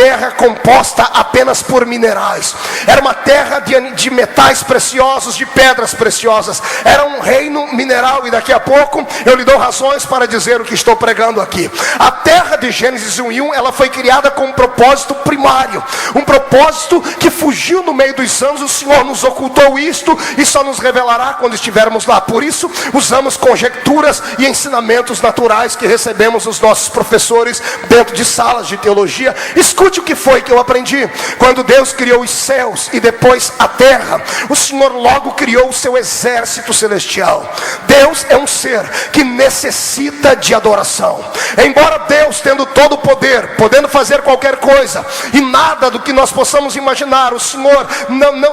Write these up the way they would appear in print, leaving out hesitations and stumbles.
terra composta apenas por minerais. Era uma terra de metais preciosos, de pedras preciosas. Era um reino mineral, e daqui a pouco eu lhe dou razões para dizer o que estou pregando aqui. A terra de Gênesis 1:1, ela foi criada com um propósito primário, um propósito que fugiu no meio dos anos. O Senhor nos ocultou isto e só nos revelará quando estivermos lá. Por isso usamos conjecturas e ensinamentos naturais que recebemos dos nossos professores dentro de salas de teologia. Escute o que foi que eu aprendi. Quando Deus criou os céus e depois a terra, o Senhor logo criou o seu exército celestial. Deus é um ser que necessita de adoração. Embora Deus, tendo todo o poder, podendo fazer qualquer coisa, e nada do que nós possamos imaginar, o Senhor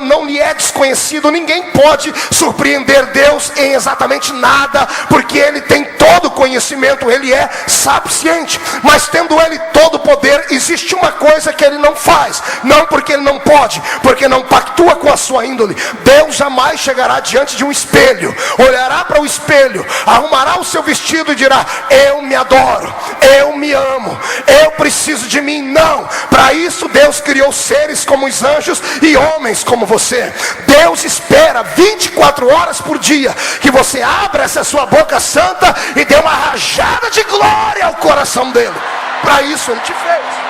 não lhe é desconhecido. Ninguém pode surpreender Deus em exatamente nada, porque Ele tem todo o conhecimento, Ele é sapiente. Mas tendo Ele todo o poder, existe uma coisa que Ele não faz. Não porque Ele não pode, porque não pactua com a sua índole. Deus jamais chegará diante de um espelho, olhará para o espelho, arrumará o seu vestido e dirá: eu me adoro, eu me amo, eu preciso de mim. Não, para isso Deus criou seres como os anjos e homens como você. Deus espera 24 horas por dia que você abra essa sua boca santa e dê uma rajada de glória ao coração dele. Para isso Ele te fez.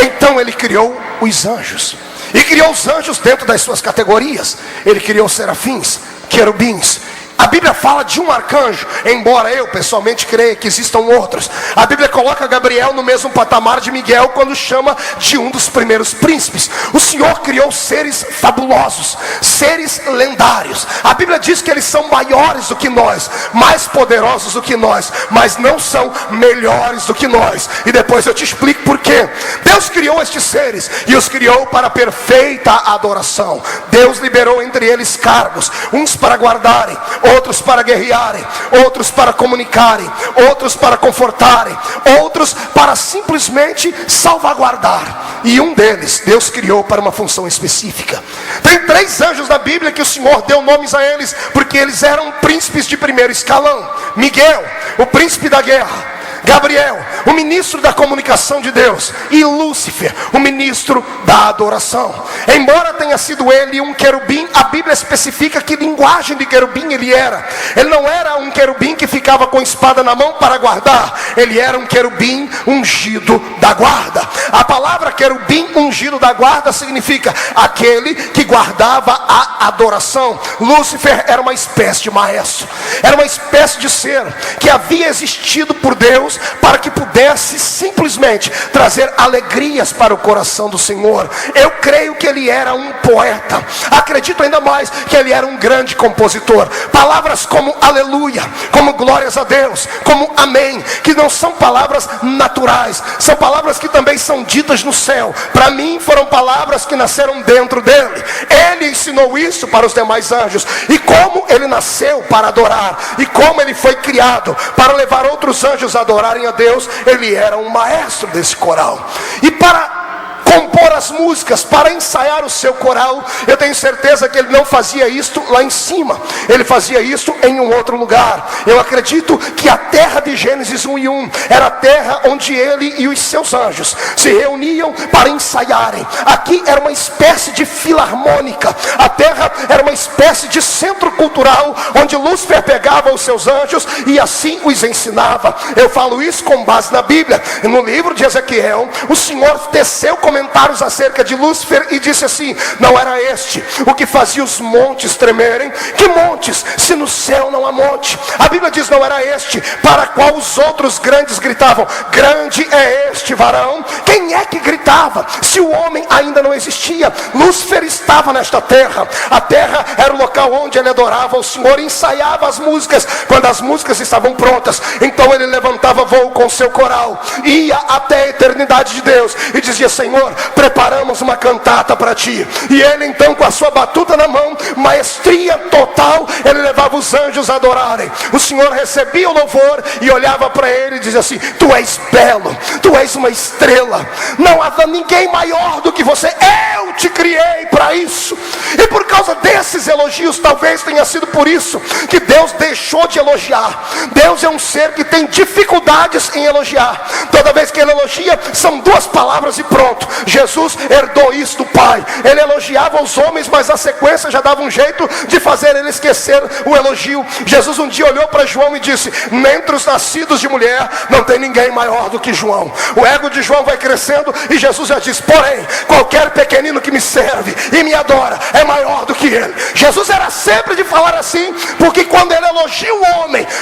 Então Ele criou os anjos, e criou os anjos dentro das suas categorias. Ele criou serafins, querubins. A Bíblia fala de um arcanjo, embora eu pessoalmente creia que existam outros. A Bíblia coloca Gabriel no mesmo patamar de Miguel quando chama de um dos primeiros príncipes. O Senhor criou seres fabulosos, seres lendários. A Bíblia diz que eles são maiores do que nós, mais poderosos do que nós, mas não são melhores do que nós. E depois eu te explico por quê. Deus criou estes seres e os criou para perfeita adoração. Deus liberou entre eles cargos, uns para guardarem, outros para guerrearem, outros para comunicarem, outros para confortarem, outros para simplesmente salvaguardar. E um deles Deus criou para uma função específica. Tem 3 anjos na Bíblia que o Senhor deu nomes a eles, porque eles eram príncipes de primeiro escalão. Miguel, o príncipe da guerra; Gabriel, o ministro da comunicação de Deus; e Lúcifer, o ministro da adoração. Embora tenha sido ele um querubim, a Bíblia especifica que linguagem de querubim ele era. Ele não era um querubim que ficava com espada na mão para guardar. Ele era um querubim ungido da guarda. A palavra querubim ungido da guarda significa aquele que guardava a adoração. Lúcifer era uma espécie de maestro, era uma espécie de ser que havia existido por Deus para que pudesse simplesmente trazer alegrias para o coração do Senhor. Eu creio que ele era um poeta. Acredito ainda mais que ele era um grande compositor. Palavras como aleluia, como glórias a Deus, como amém, que não são palavras naturais, são palavras que também são ditas no céu. Para mim foram palavras que nasceram dentro dele. Ele ensinou isso para os demais anjos. E como ele nasceu para adorar, e como ele foi criado para levar outros anjos a adorarem a Deus, ele era um maestro desse coral. E para compor as músicas, para ensaiar o seu coral, eu tenho certeza que ele não fazia isto lá em cima, ele fazia isto em um outro lugar. Eu acredito que a terra de Gênesis 1:1 era a terra onde ele e os seus anjos se reuniam para ensaiarem. Aqui era uma espécie de filarmônica. A terra era uma espécie de centro cultural, onde Lúcifer pegava os seus anjos e assim os ensinava. Eu falo isso com base na Bíblia. No livro de Ezequiel, o Senhor teceu comentários acerca de Lúcifer e disse assim: não era este o que fazia os montes tremerem? Que montes, se no céu não há monte? A Bíblia diz: não era este para qual os outros grandes gritavam: grande é este varão. Quem é que gritava se o homem ainda não existia? Lúcifer estava nesta terra. A terra era o local onde ele adorava o Senhor, ensaiava as músicas. Quando as músicas estavam prontas, então ele levantava voo com seu coral, ia até a eternidade de Deus e dizia: Senhor, preparamos uma cantata para ti. E ele então, com a sua batuta na mão, maestria total, ele levava os anjos a adorarem. O Senhor recebia o louvor e olhava para ele e dizia assim: tu és belo, tu és uma estrela, não há ninguém maior do que você, eu te criei para isso. E por causa desses elogios, talvez tenha sido por isso que Deus deixou de elogiar. Deus é um ser que tem dificuldades em elogiar. Toda vez que ele elogia São duas palavras e pronto. Jesus herdou isso do Pai. Ele elogiava os homens, mas a sequência já dava um jeito de fazer ele esquecer o elogio. Jesus um dia olhou para João e disse: entre os nascidos de mulher não tem ninguém maior do que João. O ego de João vai crescendo e Jesus já diz: porém, qualquer pequenino que me serve e me adora é maior do que ele. Jesus era sempre de falar assim, porque quando ele elogia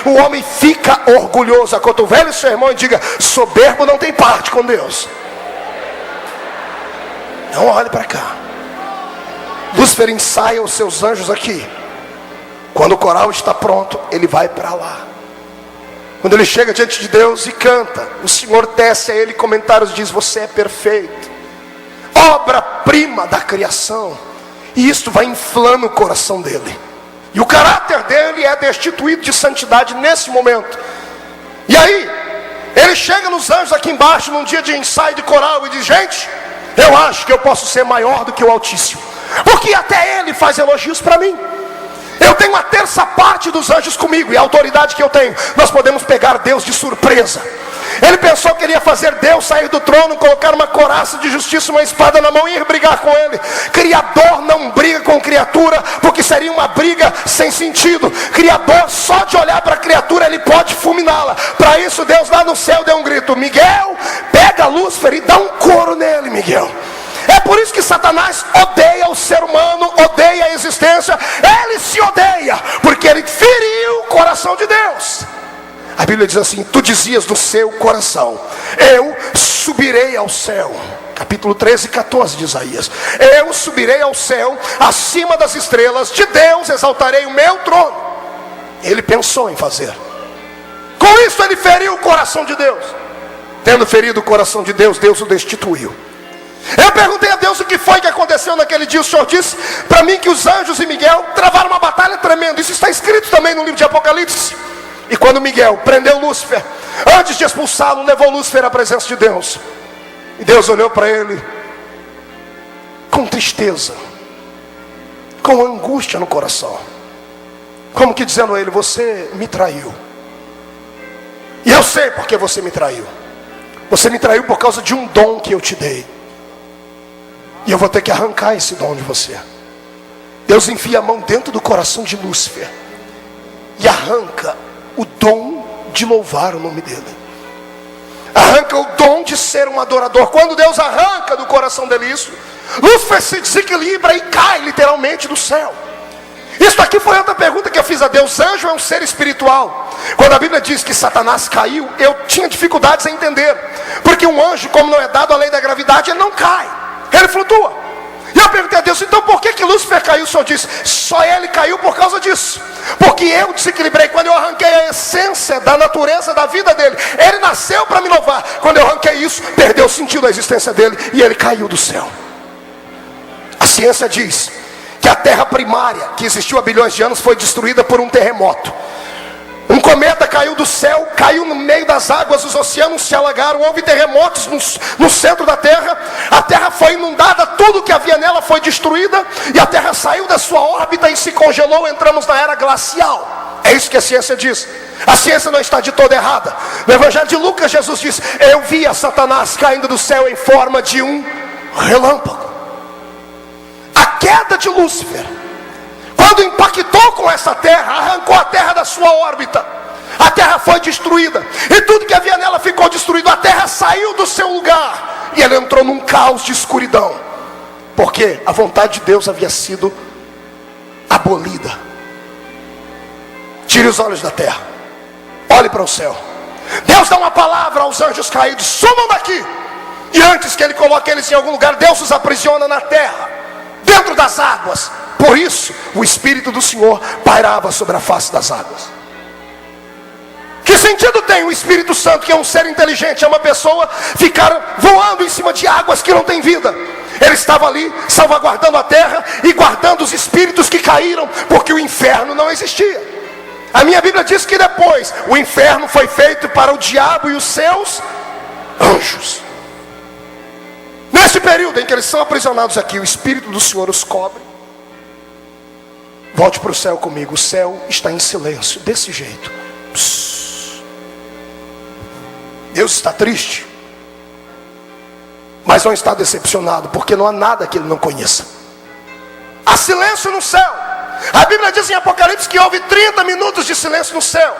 o homem fica orgulhoso. Acotovele o seu irmão e diga: soberbo não tem parte com Deus. Não olhe para cá. Lúcifer ensaia os seus anjos aqui. Quando o coral está pronto, ele vai para lá. Quando ele chega diante de Deus e canta, o Senhor tece a ele comentários e diz: você é perfeito, obra-prima da criação. E isto vai inflando o coração dele. E o caráter dele é destituído de santidade nesse momento. E aí, ele chega nos anjos aqui embaixo, num dia de ensaio de coral, e diz: gente, eu acho que eu posso ser maior do que o Altíssimo, porque até ele faz elogios para mim. Eu tenho a terça parte dos anjos comigo, e a autoridade que eu tenho, nós podemos pegar Deus de surpresa. Ele pensou que ele ia fazer Deus sair do trono, colocar uma couraça de justiça, uma espada na mão e ir brigar com ele. Criador não briga com criatura, porque seria uma briga sem sentido. Criador, só de olhar para a criatura, ele pode fulminá-la. Para isso Deus lá no céu deu um grito: Miguel, pega Lúcifer e dá um couro nele, Miguel. É por isso que Satanás odeia o ser humano, odeia a existência. Ele se odeia, porque ele feriu o coração de Deus. A Bíblia diz assim: tu dizias no seu coração: eu subirei ao céu. Capítulo 13 e 14 de Isaías. Eu subirei ao céu, acima das estrelas, de Deus exaltarei o meu trono. Ele pensou em fazer. Com isso ele feriu o coração de Deus. Tendo ferido o coração de Deus, Deus o destituiu. Eu perguntei a Deus o que foi que aconteceu naquele dia. O Senhor disse para mim que os anjos e Miguel travaram uma batalha tremenda. Isso está escrito também no livro de Apocalipse. E quando Miguel prendeu Lúcifer, antes de expulsá-lo, levou Lúcifer à presença de Deus. E Deus olhou para ele com tristeza, com angústia no coração, como que dizendo a ele: você me traiu. E eu sei porque você me traiu. Você me traiu por causa de um dom que eu te dei, e eu vou ter que arrancar esse dom de você. Deus enfia a mão dentro do coração de Lúcifer e arranca o dom de louvar o nome dele. Arranca o dom de ser um adorador. Quando Deus arranca do coração dele isso, Lúcifer se desequilibra e cai literalmente do céu. Isso aqui foi outra pergunta que eu fiz a Deus. Anjo é um ser espiritual. Quando a Bíblia diz que Satanás caiu, eu tinha dificuldades em entender, porque um anjo, como não é dado a lei da gravidade, ele não cai, ele flutua. E eu perguntei a Deus: então por que Lúcifer caiu? O Senhor disse: só ele caiu por causa disso, porque eu desequilibrei. Quando eu arranquei a essência da natureza da vida dele, ele nasceu para me louvar. Quando eu arranquei isso, perdeu o sentido da existência dele e ele caiu do céu. A ciência diz que a terra primária, que existiu há bilhões de anos, foi destruída por um terremoto. Um cometa caiu do céu, caiu no meio das águas, os oceanos se alagaram, houve terremotos no centro da terra. A terra foi inundada, tudo que havia nela foi destruída, e a terra saiu da sua órbita e se congelou. Entramos na era glacial. É isso que a ciência diz. A ciência não está de toda errada. No Evangelho de Lucas, Jesus diz: eu vi a Satanás caindo do céu em forma de um relâmpago. A queda de Lúcifer, quando impactou com essa terra, arrancou a terra da sua órbita. A terra foi destruída, e tudo que havia nela ficou destruído. A terra saiu do seu lugar, e ele entrou num caos de escuridão, porque a vontade de Deus havia sido abolida. Tire os olhos da terra, olhe para o céu. Deus dá uma palavra aos anjos caídos: sumam daqui. E antes que ele coloque eles em algum lugar, Deus os aprisiona na terra, dentro das águas. Por isso o Espírito do Senhor pairava sobre a face das águas. Que sentido tem o Espírito Santo, que é um ser inteligente, é uma pessoa, ficar voando em cima de águas que não tem vida? Ele estava ali salvaguardando a terra e guardando os espíritos que caíram, porque o inferno não existia. A minha Bíblia diz que depois o inferno foi feito para o diabo e os seus anjos. Nesse período em que eles são aprisionados aqui, o Espírito do Senhor os cobre. Volte para o céu comigo. O céu está em silêncio, desse jeito. Deus está triste. mas não está decepcionado, porque não há nada que ele não conheça. Há silêncio no céu. A Bíblia diz em Apocalipse que houve 30 minutos de silêncio no céu.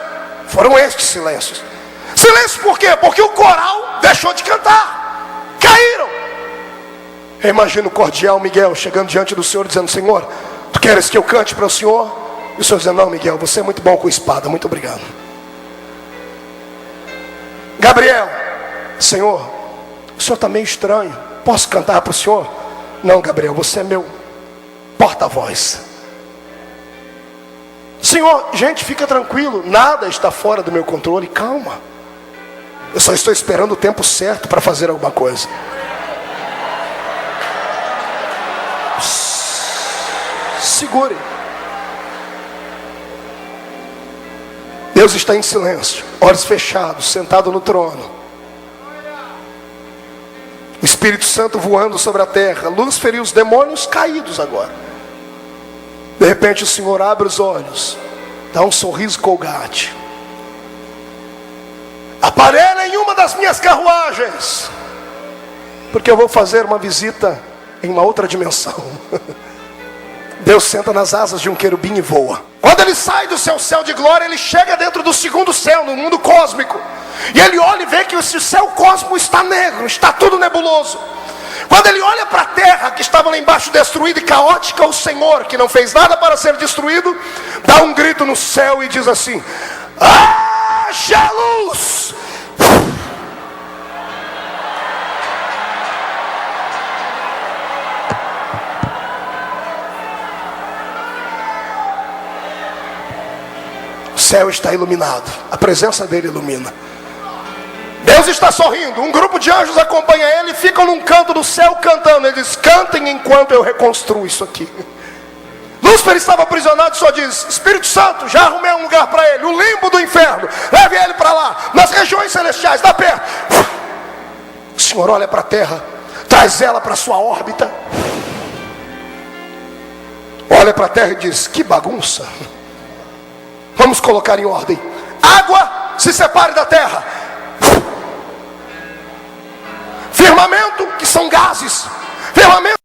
Foram estes silêncios. Silêncio por quê? Porque o coral deixou de cantar. Caíram. Eu imagino o cordial Miguel chegando diante do Senhor dizendo: Senhor, tu queres que eu cante para o Senhor? E o Senhor dizendo: não, Miguel, você é muito bom com espada, muito obrigado. Gabriel: Senhor, o Senhor está meio estranho, posso cantar para o Senhor? Não, Gabriel, você é meu porta-voz. Senhor, gente, fica tranquilo, nada está fora do meu controle, calma. Eu só estou esperando o tempo certo para fazer alguma coisa. Segure. Deus está em silêncio, olhos fechados, sentado no trono. O Espírito Santo voando sobre a terra. Lúcifer e os demônios caídos agora. De repente o Senhor abre os olhos, dá um sorriso colgate. Aparelha em uma das minhas carruagens, porque eu vou fazer uma visita em uma outra dimensão. Deus senta nas asas de um querubim e voa. Quando ele sai do seu céu de glória, ele chega dentro do segundo céu, no mundo cósmico. E ele olha e vê que o céu cósmico está negro, está tudo nebuloso. Quando ele olha para a terra que estava lá embaixo destruída e caótica, o Senhor, que não fez nada para ser destruído, dá um grito no céu e diz assim: haja luz! O céu está iluminado, a presença dele ilumina. Deus está sorrindo, um grupo de anjos acompanha ele e ficam num canto do céu cantando. Ele diz: cantem enquanto eu reconstruo isso aqui. Lúcifer estava aprisionado e só diz: Espírito Santo, já arrumei um lugar para ele, o limbo do inferno, leve ele para lá, nas regiões celestiais, dá perto. O Senhor olha para a terra, traz ela para sua órbita, olha para a terra e diz: que bagunça, vamos colocar em ordem. Água, se separe da terra. Firmamento, que são gases, firmamento